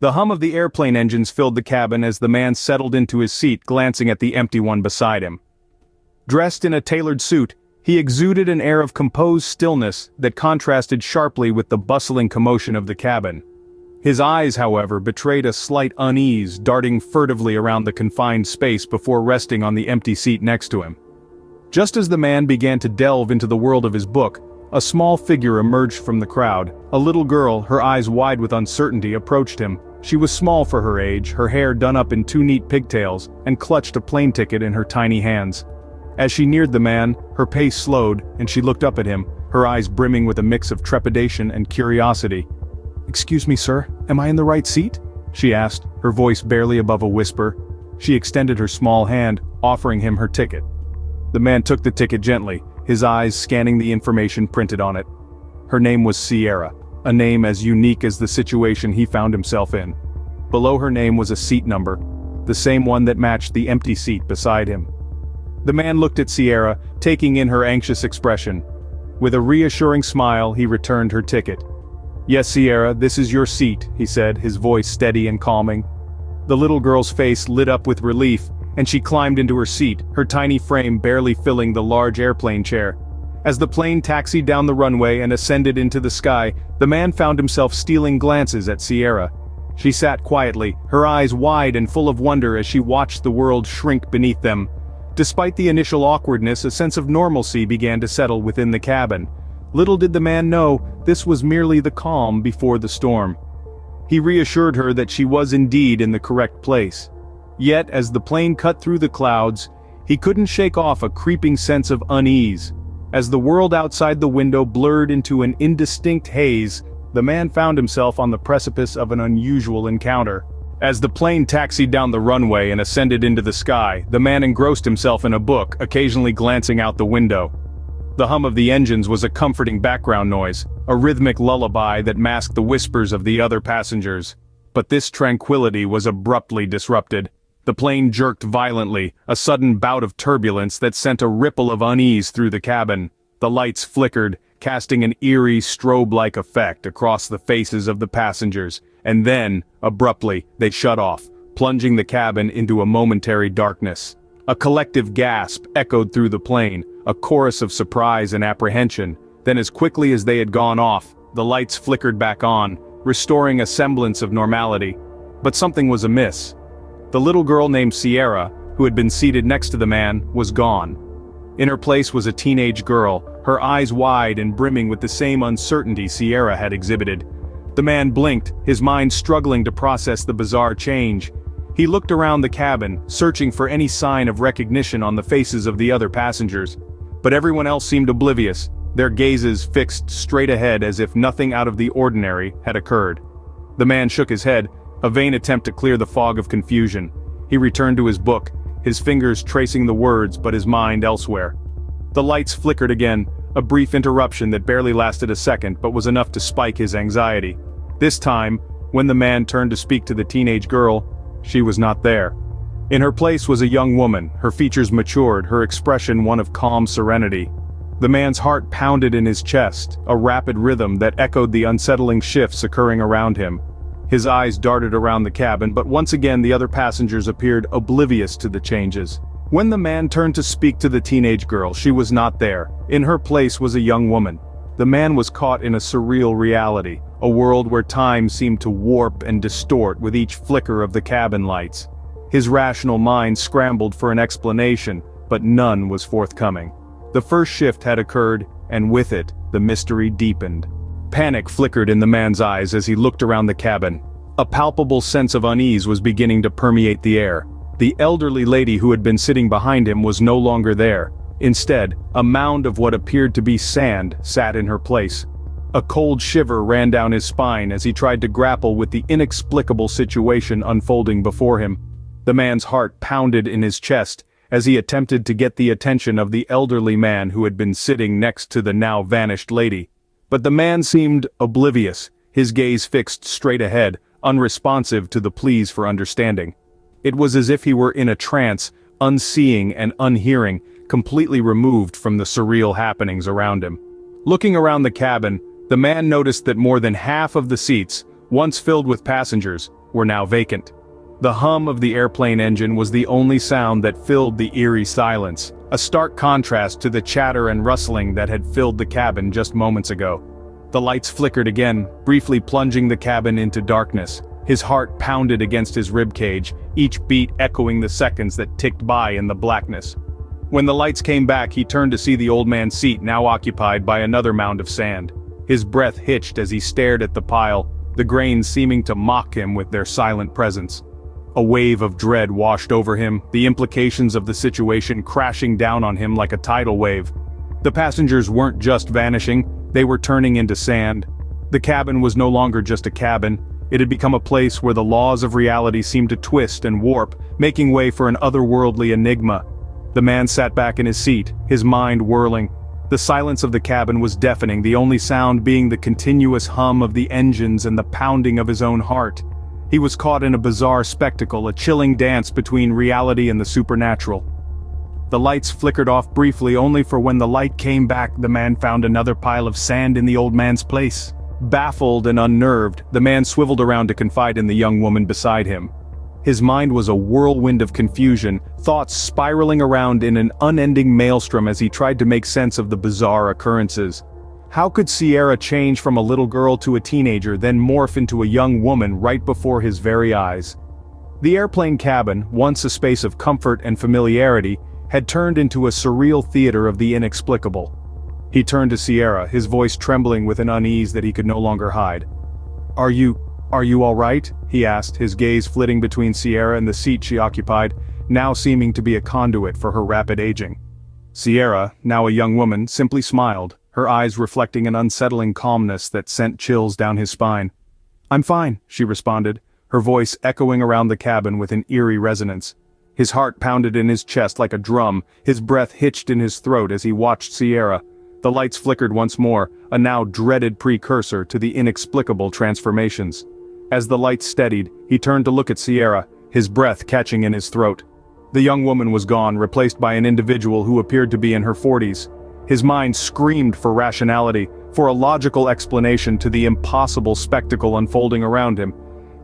The hum of the airplane engines filled the cabin as the man settled into his seat, glancing at the empty one beside him. Dressed in a tailored suit, he exuded an air of composed stillness that contrasted sharply with the bustling commotion of the cabin. His eyes, however, betrayed a slight unease, darting furtively around the confined space before resting on the empty seat next to him. Just as the man began to delve into the world of his book, a small figure emerged from the crowd. A little girl, her eyes wide with uncertainty, approached him. She was small for her age, her hair done up in two neat pigtails, and clutched a plane ticket in her tiny hands. As she neared the man, her pace slowed, and she looked up at him, her eyes brimming with a mix of trepidation and curiosity. "Excuse me, sir, am I in the right seat?" she asked, her voice barely above a whisper. She extended her small hand, offering him her ticket. The man took the ticket gently, his eyes scanning the information printed on it. Her name was Sierra, a name as unique as the situation he found himself in. Below her name was a seat number, the same one that matched the empty seat beside him. The man looked at Sierra, taking in her anxious expression. With a reassuring smile, he returned her ticket. "Yes, Sierra, this is your seat," he said, his voice steady and calming. The little girl's face lit up with relief, and she climbed into her seat, her tiny frame barely filling the large airplane chair. As the plane taxied down the runway and ascended into the sky, the man found himself stealing glances at Sierra. She sat quietly, her eyes wide and full of wonder as she watched the world shrink beneath them. Despite the initial awkwardness, a sense of normalcy began to settle within the cabin. Little did the man know, this was merely the calm before the storm. He reassured her that she was indeed in the correct place. Yet, as the plane cut through the clouds, he couldn't shake off a creeping sense of unease. As the world outside the window blurred into an indistinct haze, the man found himself on the precipice of an unusual encounter. As the plane taxied down the runway and ascended into the sky, the man engrossed himself in a book, occasionally glancing out the window. The hum of the engines was a comforting background noise, a rhythmic lullaby that masked the whispers of the other passengers. But this tranquility was abruptly disrupted. The plane jerked violently, a sudden bout of turbulence that sent a ripple of unease through the cabin. The lights flickered, casting an eerie strobe-like effect across the faces of the passengers, and then, abruptly, they shut off, plunging the cabin into a momentary darkness. A collective gasp echoed through the plane, a chorus of surprise and apprehension. Then as quickly as they had gone off, the lights flickered back on, restoring a semblance of normality. But something was amiss. The little girl named Sierra, who had been seated next to the man, was gone. In her place was a teenage girl, her eyes wide and brimming with the same uncertainty Sierra had exhibited. The man blinked, his mind struggling to process the bizarre change. He looked around the cabin, searching for any sign of recognition on the faces of the other passengers. But everyone else seemed oblivious, their gazes fixed straight ahead as if nothing out of the ordinary had occurred. The man shook his head, a vain attempt to clear the fog of confusion. He returned to his book, his fingers tracing the words but his mind elsewhere. The lights flickered again, a brief interruption that barely lasted a second but was enough to spike his anxiety. This time, when the man turned to speak to the teenage girl, she was not there. In her place was a young woman, her features matured, her expression one of calm serenity. The man's heart pounded in his chest, a rapid rhythm that echoed the unsettling shifts occurring around him. His eyes darted around the cabin, but once again the other passengers appeared oblivious to the changes. When the man turned to speak to the teenage girl, she was not there. In her place was a young woman. The man was caught in a surreal reality, a world where time seemed to warp and distort with each flicker of the cabin lights. His rational mind scrambled for an explanation, but none was forthcoming. The first shift had occurred, and with it, the mystery deepened. Panic flickered in the man's eyes as he looked around the cabin. A palpable sense of unease was beginning to permeate the air. The elderly lady who had been sitting behind him was no longer there. Instead, a mound of what appeared to be sand sat in her place. A cold shiver ran down his spine as he tried to grapple with the inexplicable situation unfolding before him. The man's heart pounded in his chest as he attempted to get the attention of the elderly man who had been sitting next to the now vanished lady. But the man seemed oblivious, his gaze fixed straight ahead, unresponsive to the pleas for understanding. It was as if he were in a trance, unseeing and unhearing, completely removed from the surreal happenings around him. Looking around the cabin, the man noticed that more than half of the seats, once filled with passengers, were now vacant. The hum of the airplane engine was the only sound that filled the eerie silence, a stark contrast to the chatter and rustling that had filled the cabin just moments ago. The lights flickered again, briefly plunging the cabin into darkness. His heart pounded against his ribcage, each beat echoing the seconds that ticked by in the blackness. When the lights came back, he turned to see the old man's seat now occupied by another mound of sand. His breath hitched as he stared at the pile, the grains seeming to mock him with their silent presence. A wave of dread washed over him, the implications of the situation crashing down on him like a tidal wave. The passengers weren't just vanishing, they were turning into sand. The cabin was no longer just a cabin, it had become a place where the laws of reality seemed to twist and warp, making way for an otherworldly enigma. The man sat back in his seat, his mind whirling. The silence of the cabin was deafening, the only sound being the continuous hum of the engines and the pounding of his own heart. He was caught in a bizarre spectacle, a chilling dance between reality and the supernatural. The lights flickered off briefly, only for when the light came back the man found another pile of sand in the old man's place. Baffled and unnerved, the man swiveled around to confide in the young woman beside him. His mind was a whirlwind of confusion, thoughts spiraling around in an unending maelstrom as he tried to make sense of the bizarre occurrences. How could Sierra change from a little girl to a teenager, then morph into a young woman right before his very eyes? The airplane cabin, once a space of comfort and familiarity, had turned into a surreal theater of the inexplicable. He turned to Sierra, his voice trembling with an unease that he could no longer hide. Are you all right?" he asked, his gaze flitting between Sierra and the seat she occupied, now seeming to be a conduit for her rapid aging. Sierra, now a young woman, simply smiled, her eyes reflecting an unsettling calmness that sent chills down his spine. "I'm fine," she responded, her voice echoing around the cabin with an eerie resonance. His heart pounded in his chest like a drum, his breath hitched in his throat as he watched Sierra. The lights flickered once more, a now dreaded precursor to the inexplicable transformations. As the lights steadied, he turned to look at Sierra, his breath catching in his throat. The young woman was gone, replaced by an individual who appeared to be in her 40s. His mind screamed for rationality, for a logical explanation to the impossible spectacle unfolding around him.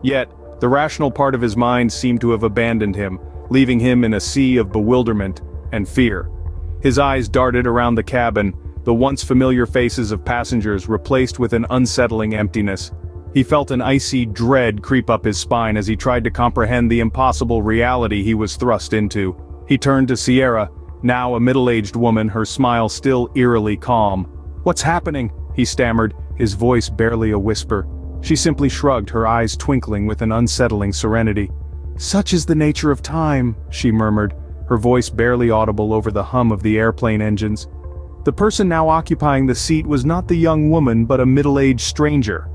Yet, the rational part of his mind seemed to have abandoned him, leaving him in a sea of bewilderment and fear. His eyes darted around the cabin, the once familiar faces of passengers replaced with an unsettling emptiness. He felt an icy dread creep up his spine as he tried to comprehend the impossible reality he was thrust into. He turned to Sierra, now a middle-aged woman, her smile still eerily calm. "What's happening?" he stammered, his voice barely a whisper. She simply shrugged, her eyes twinkling with an unsettling serenity. "Such is the nature of time," she murmured, her voice barely audible over the hum of the airplane engines. The person now occupying the seat was not the young woman but a middle-aged stranger.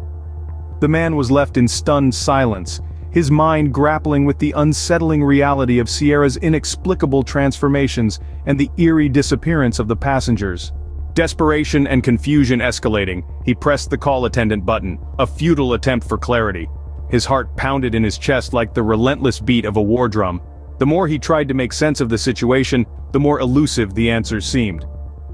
The man was left in stunned silence, his mind grappling with the unsettling reality of Sierra's inexplicable transformations and the eerie disappearance of the passengers. Desperation and confusion escalating, he pressed the call attendant button, a futile attempt for clarity. His heart pounded in his chest like the relentless beat of a war drum. The more he tried to make sense of the situation, the more elusive the answers seemed.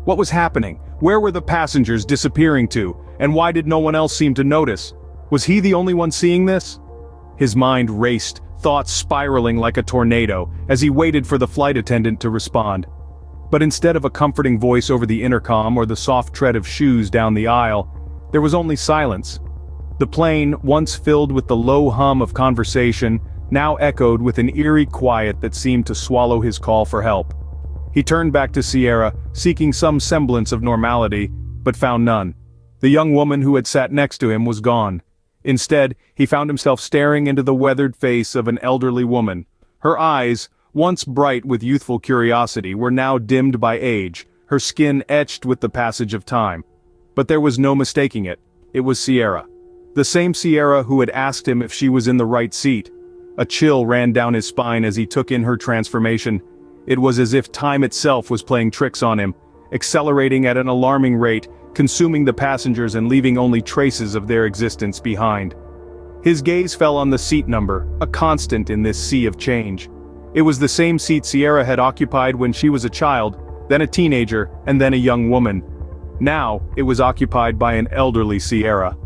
What was happening? Where were the passengers disappearing to? And why did no one else seem to notice? Was he the only one seeing this? His mind raced, thoughts spiraling like a tornado, as he waited for the flight attendant to respond. But instead of a comforting voice over the intercom or the soft tread of shoes down the aisle, there was only silence. The plane, once filled with the low hum of conversation, now echoed with an eerie quiet that seemed to swallow his call for help. He turned back to Sierra, seeking some semblance of normality, but found none. The young woman who had sat next to him was gone. Instead, he found himself staring into the weathered face of an elderly woman. Her eyes, once bright with youthful curiosity, were now dimmed by age, her skin etched with the passage of time. But there was no mistaking it. It was Sierra. The same Sierra who had asked him if she was in the right seat. A chill ran down his spine as he took in her transformation. It was as if time itself was playing tricks on him, accelerating at an alarming rate, consuming the passengers and leaving only traces of their existence behind. His gaze fell on the seat number, a constant in this sea of change. It was the same seat Sierra had occupied when she was a child, then a teenager, and then a young woman. Now, it was occupied by an elderly Sierra.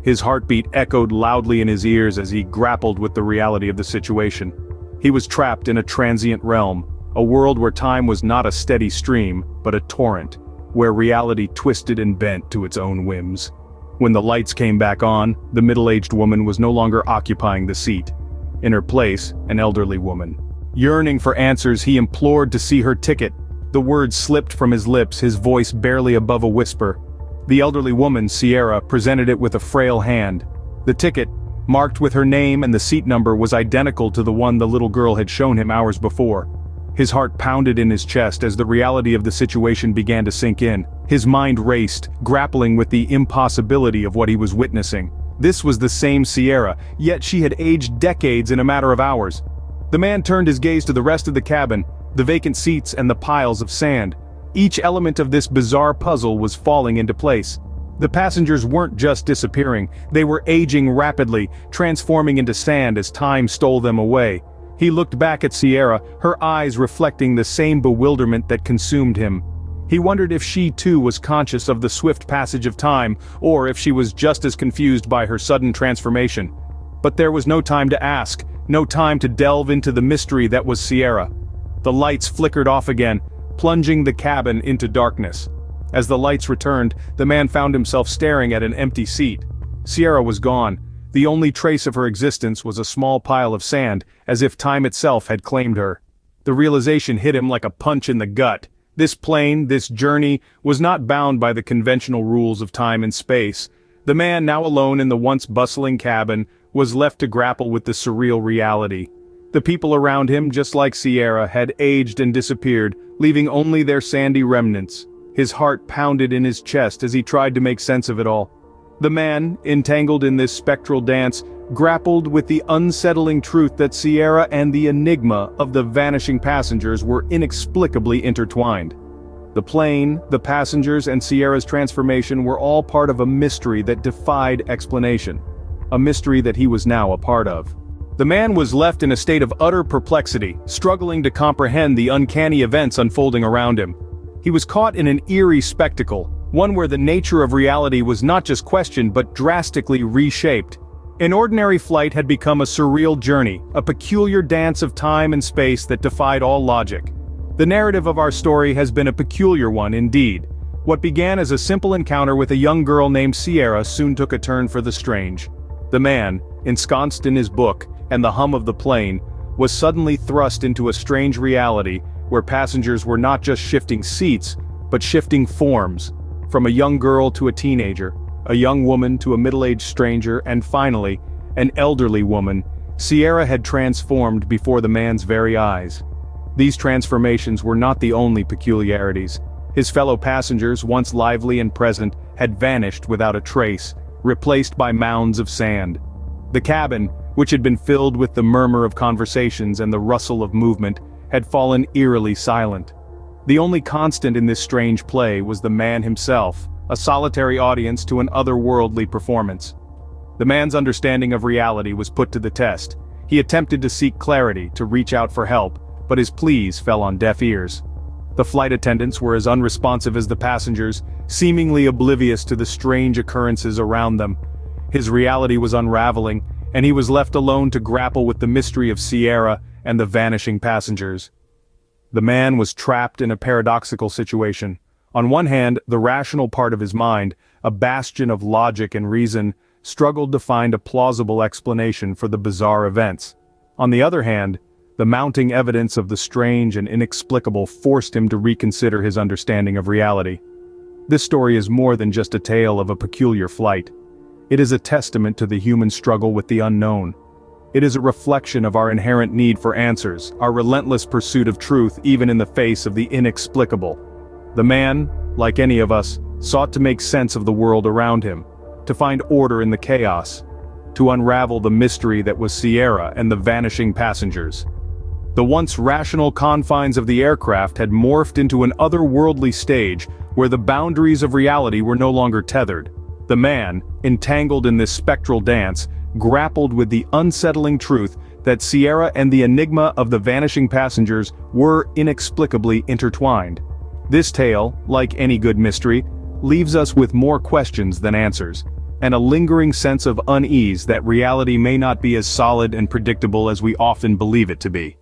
His heartbeat echoed loudly in his ears as he grappled with the reality of the situation. He was trapped in a transient realm, a world where time was not a steady stream, but a torrent, where reality twisted and bent to its own whims. When the lights came back on, the middle-aged woman was no longer occupying the seat. In her place, an elderly woman. Yearning for answers, he implored to see her ticket. The words slipped from his lips, his voice barely above a whisper. The elderly woman, Sierra, presented it with a frail hand. The ticket, marked with her name and the seat number, was identical to the one the little girl had shown him hours before. His heart pounded in his chest as the reality of the situation began to sink in. His mind raced, grappling with the impossibility of what he was witnessing. This was the same Sierra, yet she had aged decades in a matter of hours. The man turned his gaze to the rest of the cabin, the vacant seats and the piles of sand. Each element of this bizarre puzzle was falling into place. The passengers weren't just disappearing, they were aging rapidly, transforming into sand as time stole them away. He looked back at Sierra, her eyes reflecting the same bewilderment that consumed him. He wondered if she too was conscious of the swift passage of time, or if she was just as confused by her sudden transformation. But there was no time to ask, no time to delve into the mystery that was Sierra. The lights flickered off again, plunging the cabin into darkness. As the lights returned, the man found himself staring at an empty seat. Sierra was gone. The only trace of her existence was a small pile of sand, as if time itself had claimed her. The realization hit him like a punch in the gut. This plane, this journey, was not bound by the conventional rules of time and space. The man, now alone in the once bustling cabin, was left to grapple with the surreal reality. The people around him, just like Sierra, had aged and disappeared, leaving only their sandy remnants. His heart pounded in his chest as he tried to make sense of it all. The man, entangled in this spectral dance, grappled with the unsettling truth that Sierra and the enigma of the vanishing passengers were inexplicably intertwined. The plane, the passengers, and Sierra's transformation were all part of a mystery that defied explanation. A mystery that he was now a part of. The man was left in a state of utter perplexity, struggling to comprehend the uncanny events unfolding around him. He was caught in an eerie spectacle, one where the nature of reality was not just questioned but drastically reshaped. An ordinary flight had become a surreal journey, a peculiar dance of time and space that defied all logic. The narrative of our story has been a peculiar one indeed. What began as a simple encounter with a young girl named Sierra soon took a turn for the strange. The man, ensconced in his book, and the hum of the plane, was suddenly thrust into a strange reality where passengers were not just shifting seats, but shifting forms. From a young girl to a teenager, a young woman to a middle-aged stranger, and finally, an elderly woman, Sierra had transformed before the man's very eyes. These transformations were not the only peculiarities. His fellow passengers, once lively and present, had vanished without a trace, replaced by mounds of sand. The cabin, which had been filled with the murmur of conversations and the rustle of movement, had fallen eerily silent. The only constant in this strange play was the man himself, a solitary audience to an otherworldly performance. The man's understanding of reality was put to the test. He attempted to seek clarity, to reach out for help, but his pleas fell on deaf ears. The flight attendants were as unresponsive as the passengers, seemingly oblivious to the strange occurrences around them. His reality was unraveling, and he was left alone to grapple with the mystery of Sierra and the vanishing passengers. The man was trapped in a paradoxical situation. On one hand, the rational part of his mind, a bastion of logic and reason, struggled to find a plausible explanation for the bizarre events. On the other hand, the mounting evidence of the strange and inexplicable forced him to reconsider his understanding of reality. This story is more than just a tale of a peculiar flight. It is a testament to the human struggle with the unknown. It is a reflection of our inherent need for answers, our relentless pursuit of truth even in the face of the inexplicable. The man, like any of us, sought to make sense of the world around him, to find order in the chaos, to unravel the mystery that was Sierra and the vanishing passengers. The once rational confines of the aircraft had morphed into an otherworldly stage where the boundaries of reality were no longer tethered. The man, entangled in this spectral dance, grappled with the unsettling truth that Sierra and the enigma of the vanishing passengers were inexplicably intertwined. This tale, like any good mystery, leaves us with more questions than answers. and a lingering sense of unease that reality may not be as solid and predictable as we often believe it to be.